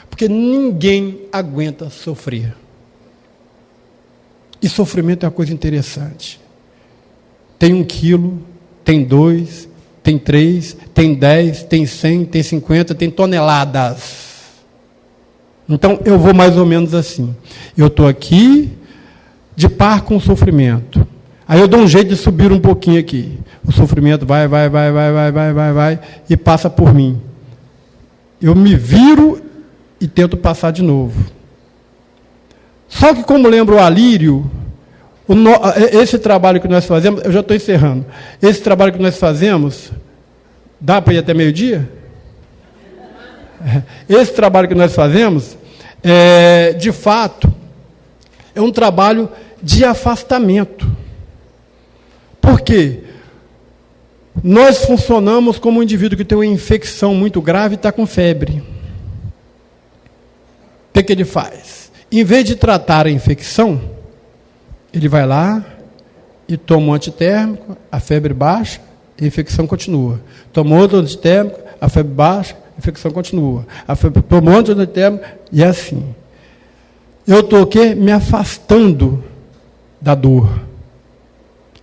Porque ninguém aguenta sofrer. E sofrimento é uma coisa interessante. Tem 1 quilo, tem 2, tem 3, tem 10, tem 100, tem 50, tem toneladas. Então, eu vou mais ou menos assim. Eu estou aqui, de par com o sofrimento. Aí eu dou um jeito de subir um pouquinho aqui. O sofrimento vai, e passa por mim. Eu me viro e tento passar de novo. Só que, como lembra o Alírio, esse trabalho que nós fazemos, eu já estou encerrando, esse trabalho que nós fazemos, dá para ir até meio-dia? Esse trabalho que nós fazemos, de fato, é um trabalho de afastamento. Por quê? Nós funcionamos como um indivíduo que tem uma infecção muito grave e está com febre. O que ele faz? Em vez de tratar a infecção, ele vai lá e toma um antitérmico, a febre baixa, a infecção continua. Toma outro antitérmico, a febre baixa, a infecção continua. Toma outro antitérmico, e é assim. Eu estou o quê? Me afastando da dor.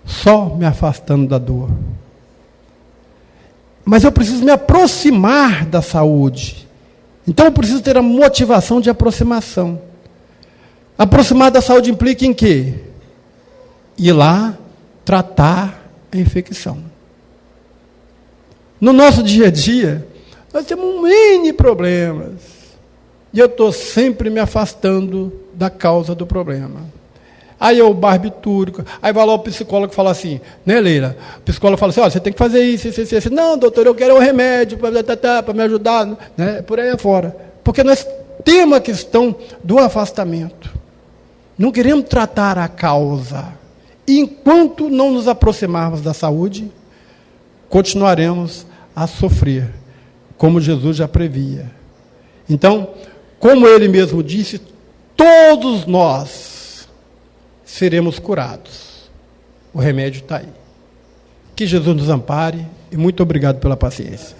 Só me afastando da dor. Mas eu preciso me aproximar da saúde. Então eu preciso ter a motivação de aproximação. Aproximar da saúde implica em quê? Ir lá tratar a infecção. No nosso dia a dia, nós temos N problemas. E eu estou sempre me afastando da causa do problema. Aí eu barbitúrico, aí vai lá o psicólogo e fala assim, né, Leila? O psicólogo fala assim, ó, você tem que fazer isso. Não, doutor, eu quero um remédio para me ajudar, né? Por aí afora. Porque nós temos a questão do afastamento. Não queremos tratar a causa. E enquanto não nos aproximarmos da saúde, continuaremos a sofrer, como Jesus já previa. Então, como ele mesmo disse, todos nós seremos curados. O remédio está aí. Que Jesus nos ampare e muito obrigado pela paciência.